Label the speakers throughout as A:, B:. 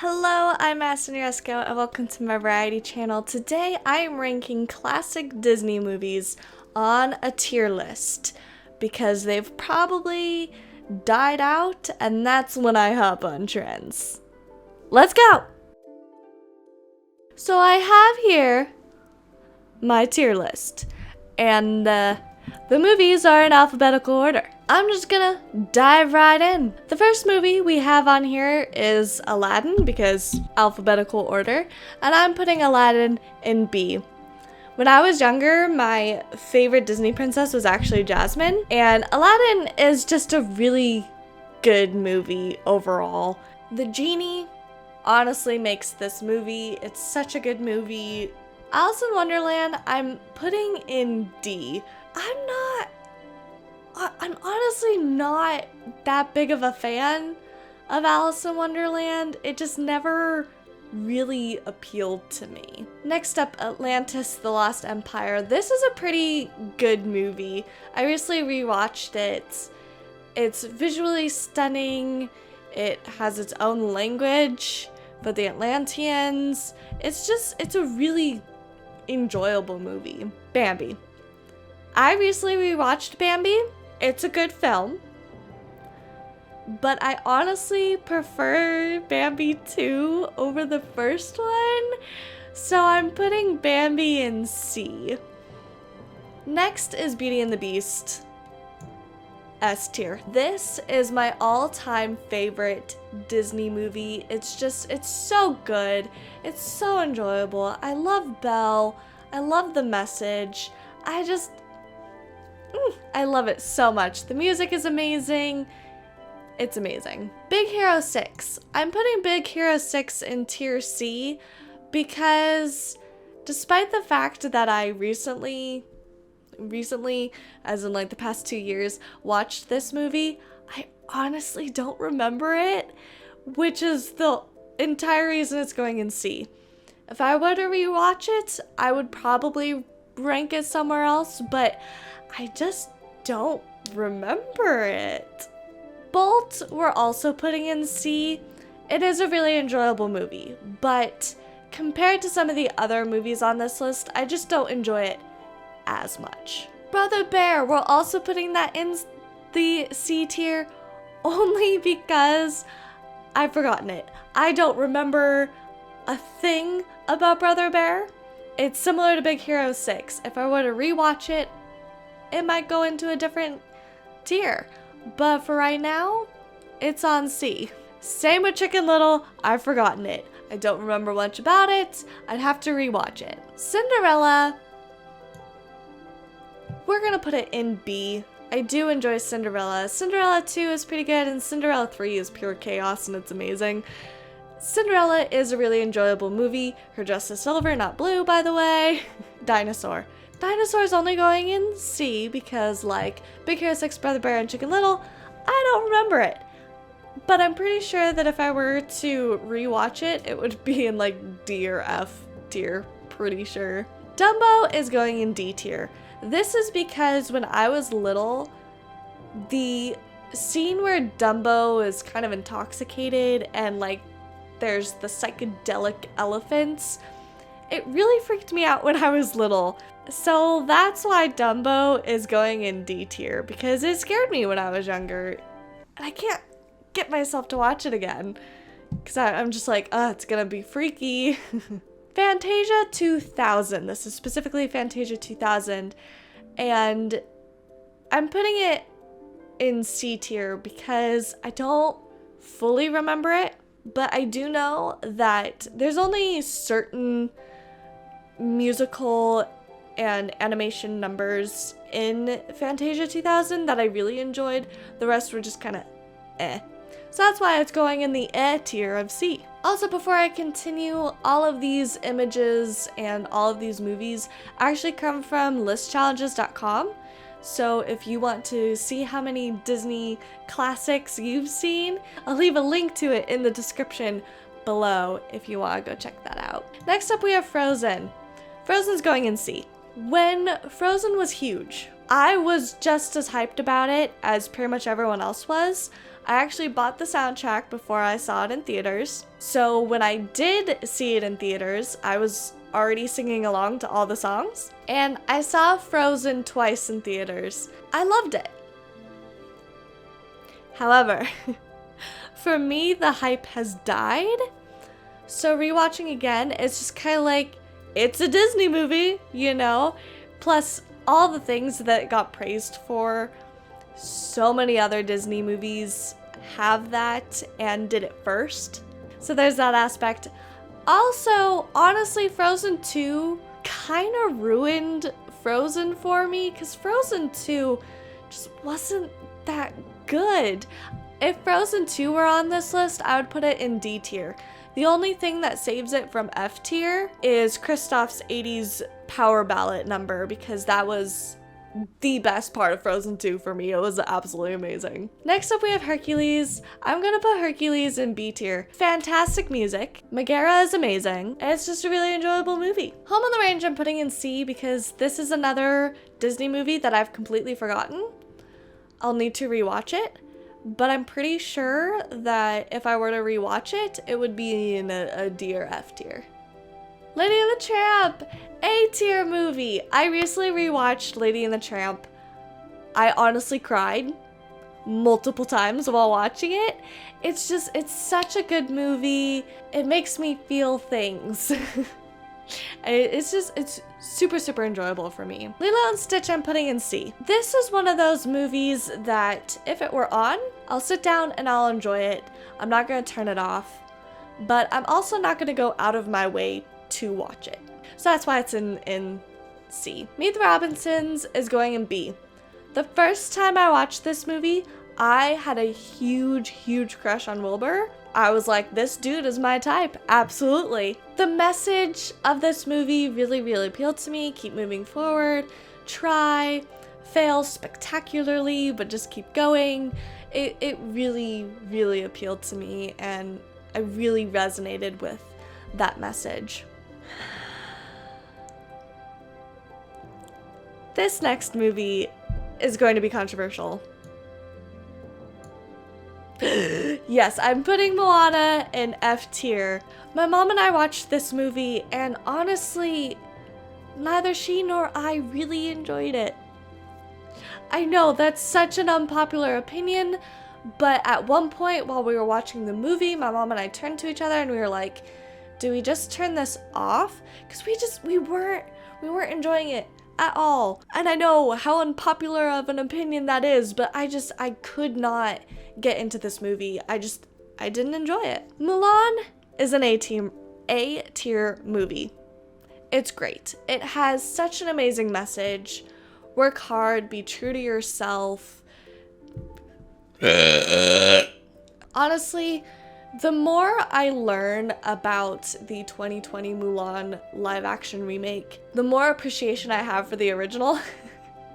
A: Hello, I'm Madison, and welcome to my variety channel. Today I am ranking classic Disney movies on a tier list because they've probably died out, and that's when I hop on trends. Let's go! So I have here my tier list, and the movies are in alphabetical order. I'm just gonna dive right in. The first movie we have on here is Aladdin because alphabetical order, and I'm putting Aladdin in B. When I was younger, my favorite Disney princess was actually Jasmine, and Aladdin is just a really good movie overall. The genie honestly makes this movie. It's such a good movie. Alice in Wonderland, I'm putting in D. I'm honestly not that big of a fan of Alice in Wonderland. It just never really appealed to me. Next up, Atlantis: The Lost Empire. This is a pretty good movie. I recently rewatched it. It's visually stunning. It has its own language for the Atlanteans. It's a really enjoyable movie. Bambi. I recently rewatched Bambi. It's a good film, but I honestly prefer Bambi 2 over the first one, so I'm putting Bambi in C. Next is Beauty and the Beast, S tier. This is my all-time favorite Disney movie. It's so good. It's so enjoyable. I love Belle. I love the message. I love it so much. The music is amazing. It's amazing. Big Hero 6. I'm putting Big Hero 6 in tier C because despite the fact that I recently, as in like the past 2 years, watched this movie, I honestly don't remember it, which is the entire reason it's going in C. If I were to rewatch it, I would probably rank it somewhere else, but I just don't remember it. Bolt we're also putting in C. It is a really enjoyable movie, but compared to some of the other movies on this list, I just don't enjoy it as much. Brother Bear, we're also putting that in the C tier only because I've forgotten it. I don't remember a thing about Brother Bear. It's similar to Big Hero 6. If I were to rewatch it, it might go into a different tier. But for right now, it's on C. Same with Chicken Little, I've forgotten it. I don't remember much about it. I'd have to rewatch it. Cinderella, we're gonna put it in B. I do enjoy Cinderella. Cinderella 2 is pretty good, and Cinderella 3 is pure chaos, and it's amazing. Cinderella is a really enjoyable movie. Her dress is silver, not blue, by the way. Dinosaur. Dinosaur is only going in C because, like, Big Hero 6, Brother Bear, and Chicken Little, I don't remember it. But I'm pretty sure that if I were to rewatch it, it would be in, like, D or F tier. Pretty sure. Dumbo is going in D tier. This is because when I was little, the scene where Dumbo is kind of intoxicated and, like, there's the psychedelic elephants, it really freaked me out when I was little. So that's why Dumbo is going in D tier, because it scared me when I was younger. And I can't get myself to watch it again, because I'm just like, it's gonna be freaky. Fantasia 2000. This is specifically Fantasia 2000. And I'm putting it in C tier because I don't fully remember it, but I do know that there's only certain musical and animation numbers in Fantasia 2000 that I really enjoyed. The rest were just kind of eh. So that's why it's going in the eh tier of C. Also, before I continue, all of these images and all of these movies actually come from listchallenges.com. So if you want to see how many Disney classics you've seen, I'll leave a link to it in the description below if you want to go check that out. Next up we have Frozen. Frozen's going in C. When Frozen was huge, I was just as hyped about it as pretty much everyone else was. I actually bought the soundtrack before I saw it in theaters. So when I did see it in theaters, I was already singing along to all the songs. And I saw Frozen twice in theaters. I loved it. However, for me, the hype has died. So rewatching again, it's just kind of like, it's a Disney movie, you know? Plus, all the things that it got praised for, so many other Disney movies have that and did it first. So there's that aspect. Also, honestly, Frozen 2 kind of ruined Frozen for me because Frozen 2 just wasn't that good. If Frozen 2 were on this list, I would put it in D tier. The only thing that saves it from F tier is Kristoff's 80s power ballad number, because that was the best part of Frozen 2 for me. It was absolutely amazing. Next up we have Hercules. I'm gonna put Hercules in B tier. Fantastic music. Megara is amazing. And it's just a really enjoyable movie. Home on the Range I'm putting in C because this is another Disney movie that I've completely forgotten. I'll need to rewatch it. But I'm pretty sure that if I were to rewatch it, it would be in a D or F tier. Lady and the Tramp, A tier movie. I recently rewatched Lady and the Tramp. I honestly cried multiple times while watching it. It's such a good movie. It makes me feel things. It's super, super enjoyable for me. Lilo and Stitch I'm putting in C. This is one of those movies that if it were on, I'll sit down and I'll enjoy it. I'm not gonna turn it off, but I'm also not gonna go out of my way to watch it. So that's why it's in C. Meet the Robinsons is going in B. The first time I watched this movie, I had a huge, huge crush on Wilbur. I was like, this dude is my type, absolutely. The message of this movie really, really appealed to me. Keep moving forward, try, fail spectacularly, but just keep going. It really, really appealed to me, and I really resonated with that message. This next movie is going to be controversial. Yes, I'm putting Moana in F tier. My mom and I watched this movie, and honestly, neither she nor I really enjoyed it. I know that's such an unpopular opinion, but at one point while we were watching the movie, my mom and I turned to each other and we were like, do we just turn this off? Because we weren't enjoying it at all. And I know how unpopular of an opinion that is, but I could not get into this movie. I didn't enjoy it. Mulan is an A tier movie. It's great. It has such an amazing message. Work hard, be true to yourself. Honestly, the more I learn about the 2020 Mulan live action remake, the more appreciation I have for the original.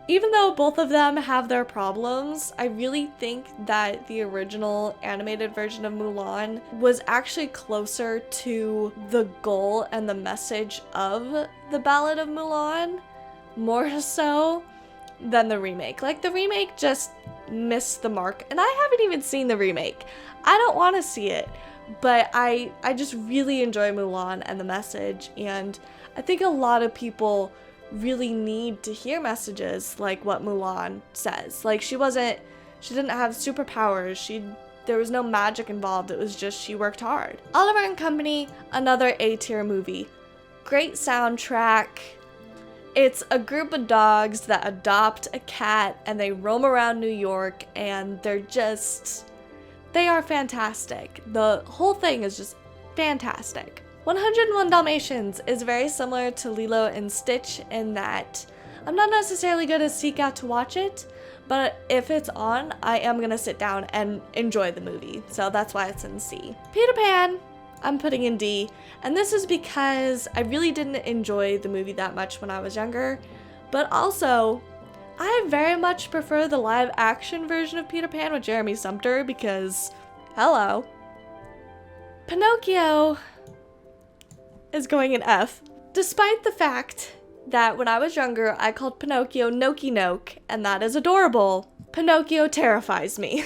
A: Even though both of them have their problems, I really think that the original animated version of Mulan was actually closer to the goal and the message of the Ballad of Mulan, more so than the remake. Like, the remake just missed the mark, and I haven't even seen the remake. I don't want to see it, but I just really enjoy Mulan and the message, and I think a lot of people really need to hear messages like what Mulan says. Like, she didn't have superpowers, there was no magic involved, it was just she worked hard. Oliver and Company, another A tier movie. Great soundtrack. It's a group of dogs that adopt a cat and they roam around New York, and they are fantastic. The whole thing is just fantastic. 101 Dalmatians is very similar to Lilo and Stitch in that I'm not necessarily going to seek out to watch it, but if it's on, I am going to sit down and enjoy the movie. So that's why it's in C. Peter Pan, I'm putting in D, and this is because I really didn't enjoy the movie that much when I was younger, but also I very much prefer the live action version of Peter Pan with Jeremy Sumpter because, hello. Pinocchio is going in F. Despite the fact that when I was younger, I called Pinocchio Noki Noke, and that is adorable, Pinocchio terrifies me.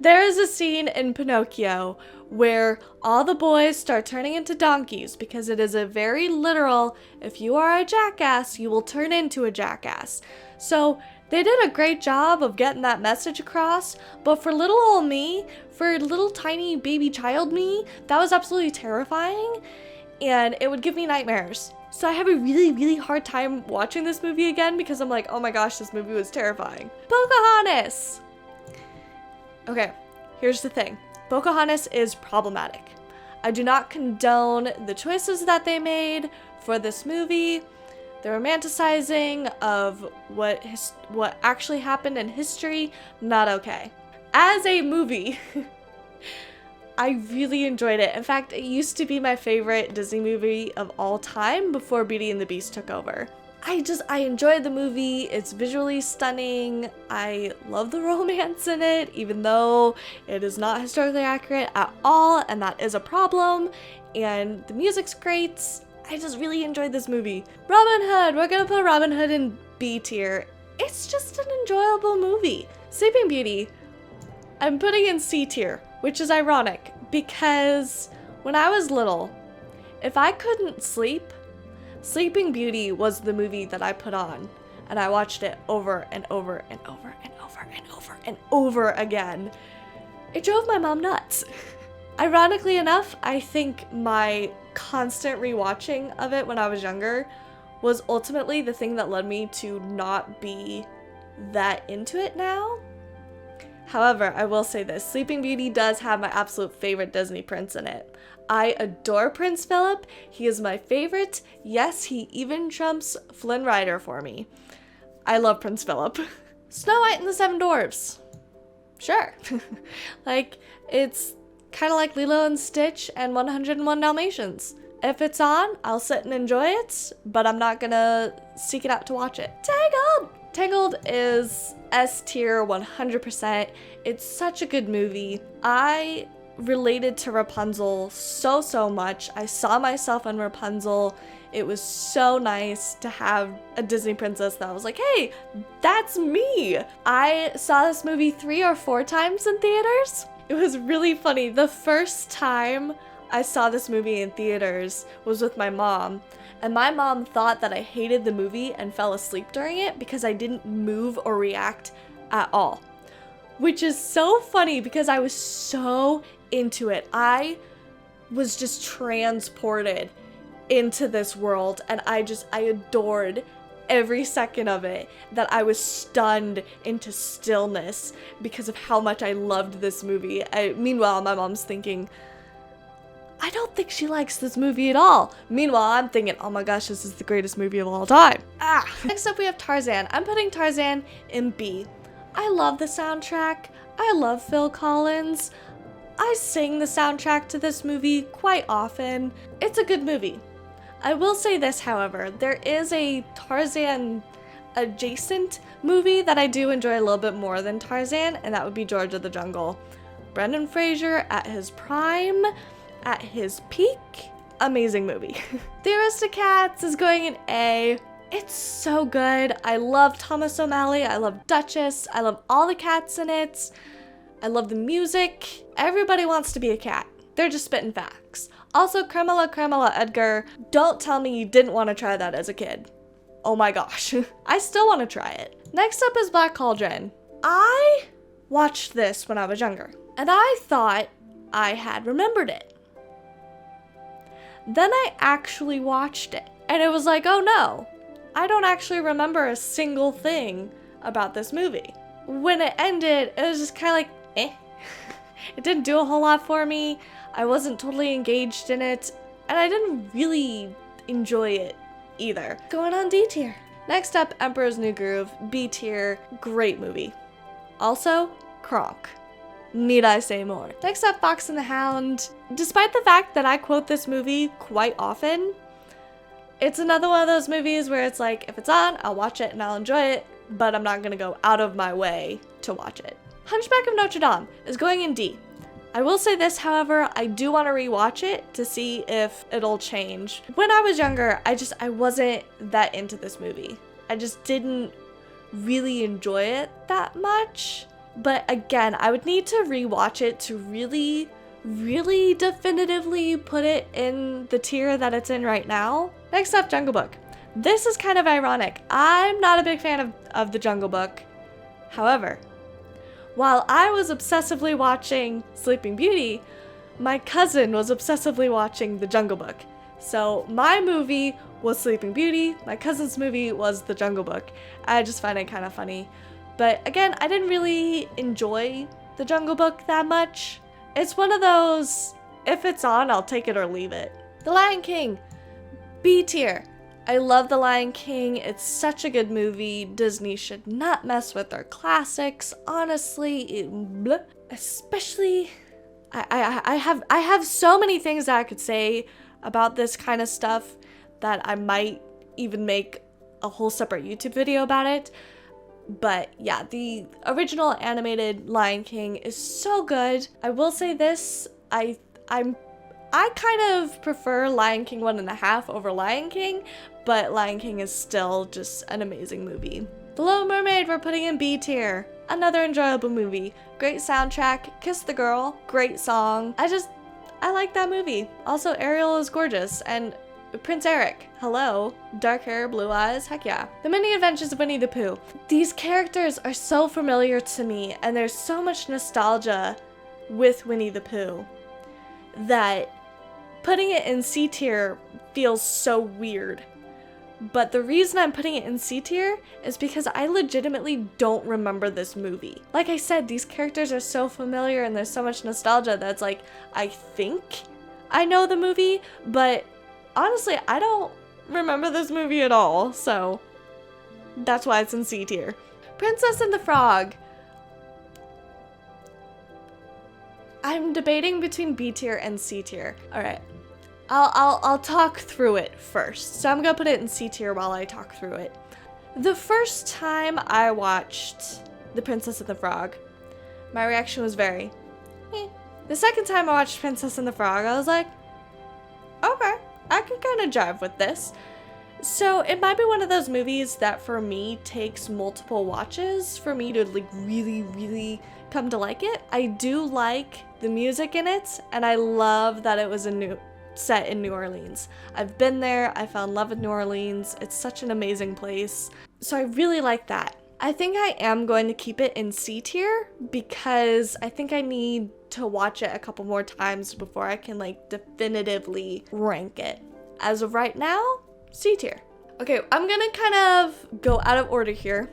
A: There is a scene in Pinocchio where all the boys start turning into donkeys because it is a very literal, if you are a jackass, you will turn into a jackass. So they did a great job of getting that message across, but for little old me, for little tiny baby child me, that was absolutely terrifying, and it would give me nightmares. So I have a really, really hard time watching this movie again because I'm like, oh my gosh, this movie was terrifying. Pocahontas! Okay, here's the thing. Pocahontas is problematic. I do not condone the choices that they made for this movie. The romanticizing of what actually happened in history, not okay. As a movie, I really enjoyed it. In fact, it used to be my favorite Disney movie of all time before Beauty and the Beast took over. I enjoyed the movie. It's visually stunning. I love the romance in it, even though it is not historically accurate at all, and that is a problem. And the music's great. I just really enjoyed this movie. Robin Hood, we're gonna put Robin Hood in B tier. It's just an enjoyable movie. Sleeping Beauty, I'm putting in C tier, which is ironic because when I was little, if I couldn't sleep, Sleeping Beauty was the movie that I put on, and I watched it over and over and over and over and over and over again. It drove my mom nuts. Ironically enough, I think my constant rewatching of it when I was younger was ultimately the thing that led me to not be that into it now. However, I will say this, Sleeping Beauty does have my absolute favorite Disney prince in it. I adore Prince Philip. He is my favorite. Yes, he even trumps Flynn Rider for me. I love Prince Philip. Snow White and the Seven Dwarfs. Sure. Like, it's kind of like Lilo and Stitch and 101 Dalmatians. If it's on, I'll sit and enjoy it, but I'm not gonna seek it out to watch it. Tangled! Tangled is S tier 100%. It's such a good movie. I related to Rapunzel so much. I saw myself in Rapunzel. It was so nice to have a Disney princess that was like, hey, that's me. I saw this movie 3 or 4 times in theaters. It was really funny. The first time I saw this movie in theaters was with my mom, and my mom thought that I hated the movie and fell asleep during it because I didn't move or react at all. Which is so funny because I was so into it. I was just transported into this world, and I adored every second of it, that I was stunned into stillness because of how much I loved this movie. Meanwhile, my mom's thinking, I don't think she likes this movie at all. Meanwhile, I'm thinking, oh my gosh, this is the greatest movie of all time. Next up, we have Tarzan. I'm putting Tarzan in B. I love the soundtrack. I love Phil Collins. I sing the soundtrack to this movie quite often. It's a good movie. I will say this, however, there is a Tarzan adjacent movie that I do enjoy a little bit more than Tarzan, and that would be George of the Jungle. Brendan Fraser at his prime, at his peak, amazing movie. The Aristocats is going in A. It's so good. I love Thomas O'Malley. I love Duchess. I love all the cats in it. I love the music. Everybody wants to be a cat. They're just spitting facts. Also, Cremala Edgar. Don't tell me you didn't want to try that as a kid. Oh my gosh. I still want to try it. Next up is Black Cauldron. I watched this when I was younger, and I thought I had remembered it. Then I actually watched it, and it was like, oh no, I don't actually remember a single thing about this movie. When it ended, it was just kind of like, eh. It didn't do a whole lot for me. I wasn't totally engaged in it, and I didn't really enjoy it either. Going on D tier. Next up, Emperor's New Groove, B tier, great movie. Also, Kronk. Need I say more? Next up, Fox and the Hound. Despite the fact that I quote this movie quite often, it's another one of those movies where it's like, if it's on, I'll watch it and I'll enjoy it, but I'm not gonna go out of my way to watch it. Hunchback of Notre Dame is going in D. I will say this, however, I do want to rewatch it to see if it'll change. When I was younger, I wasn't that into this movie. I just didn't really enjoy it that much. But again, I would need to rewatch it to really definitively put it in the tier that it's in right now. Next up, Jungle Book. This is kind of ironic. I'm not a big fan of the Jungle Book. However, while I was obsessively watching Sleeping Beauty, my cousin was obsessively watching the Jungle Book. So my movie was Sleeping Beauty, my cousin's movie was the Jungle Book. I just find it kind of funny. But again, I didn't really enjoy the Jungle Book that much. It's one of those, if it's on, I'll take it or leave it. The Lion King, B tier. I love The Lion King. It's such a good movie. Disney should not mess with their classics. Honestly, especially, I have so many things that I could say about this kind of stuff that I might even make a whole separate YouTube video about it. But yeah, the original animated Lion King is so good. I will say this, I kind of prefer Lion King 1.5 over Lion King, but Lion King is still just an amazing movie. The Little Mermaid we're putting in B tier. Another enjoyable movie. Great soundtrack, Kiss the Girl, great song. I like that movie. Also, Ariel is gorgeous, and Prince Eric, hello. Dark hair, blue eyes, heck yeah. The Many Adventures of Winnie the Pooh. These characters are so familiar to me, and there's so much nostalgia with Winnie the Pooh that putting it in C tier feels so weird. But the reason I'm putting it in C tier is because I legitimately don't remember this movie. Like I said, these characters are so familiar and there's so much nostalgia that's like, I think I know the movie, but honestly, I don't remember this movie at all, so that's why it's in C tier. Princess and the Frog. I'm debating between B tier and C tier. All right, I'll talk through it first. So I'm gonna put it in C tier while I talk through it. The first time I watched The Princess and the Frog, my reaction was very, eh. The second time I watched Princess and the Frog, I was like, okay, I can kind of jive with this. So it might be one of those movies that for me takes multiple watches for me to like really come to like it. I do like the music in it, and I love that it was set in New Orleans. I've been there, I fell in love with New Orleans. It's such an amazing place. So I really like that. I think I am going to keep it in C tier because I think I need to watch it a couple more times before I can like definitively rank it. As of right now, C tier. Okay, I'm gonna kind of go out of order here.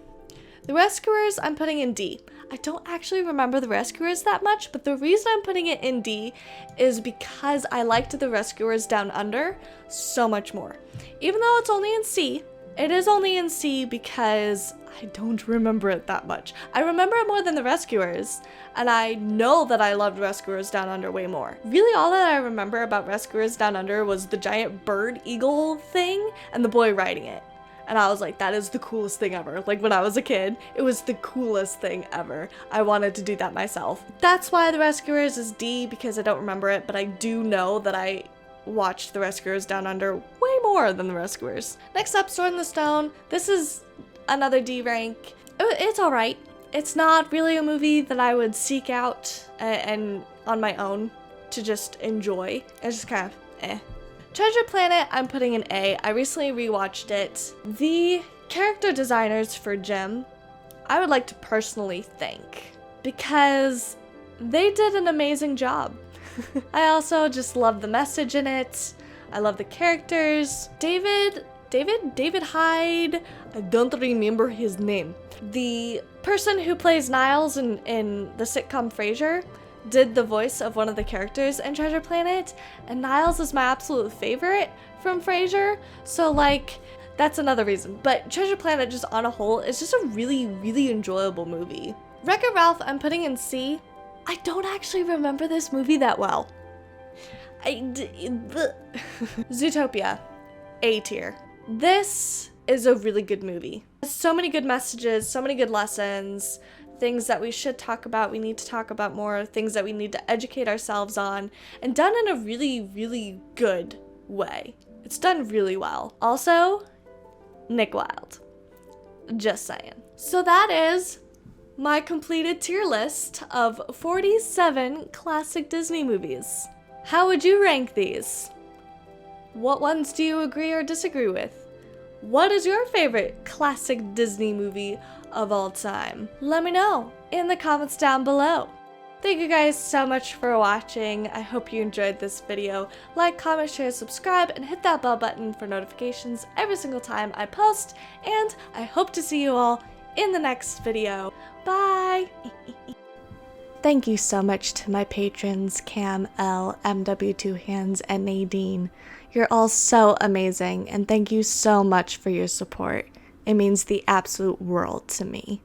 A: The Rescuers I'm putting in D. I don't actually remember The Rescuers that much, but the reason I'm putting it in D is because I liked The Rescuers Down Under so much more. Even though it's only in C, it is only in C because I don't remember it that much. I remember it more than The Rescuers, and I know that I loved Rescuers Down Under way more. Really, all that I remember about Rescuers Down Under was the giant bird eagle thing and the boy riding it. And I was like, that is the coolest thing ever. Like when I was a kid, it was the coolest thing ever. I wanted to do that myself. That's why The Rescuers is D, because I don't remember it, but I do know that I watched The Rescuers Down Under way more than The Rescuers. Next up, Sword in the Stone. This is another D rank. It's alright. It's not really a movie that I would seek out and on my own to just enjoy. It's just kind of eh. Treasure Planet, I'm putting an A. I recently rewatched it. The character designers for Jim, I would like to personally thank because they did an amazing job. I also just love the message in it. I love the characters. David Hyde, I don't remember his name. The person who plays Niles in the sitcom Frasier did the voice of one of the characters in Treasure Planet, and Niles is my absolute favorite from Frasier, so like that's another reason. But Treasure Planet just on a whole is just a really enjoyable movie. Wreck-It Ralph I'm putting in C. I don't actually remember this movie that well. Zootopia, A tier. This is a really good movie. So many good messages, so many good lessons, things that we should talk about, we need to talk about more, things that we need to educate ourselves on, and done in a really good way. It's done really well. Also, Nick Wilde. Just saying. So that is my completed tier list of 47 classic Disney movies. How would you rank these? What ones do you agree or disagree with? What is your favorite classic Disney movie of all time? Let me know in the comments down below. Thank you guys so much for watching. I hope you enjoyed this video. Like, comment, share, subscribe, and hit that bell button for notifications every single time I post. And I hope to see you all in the next video. Bye! Thank you so much to my patrons, Cam, L, MW2 Hands, and Nadine. You're all so amazing, and thank you so much for your support. It means the absolute world to me.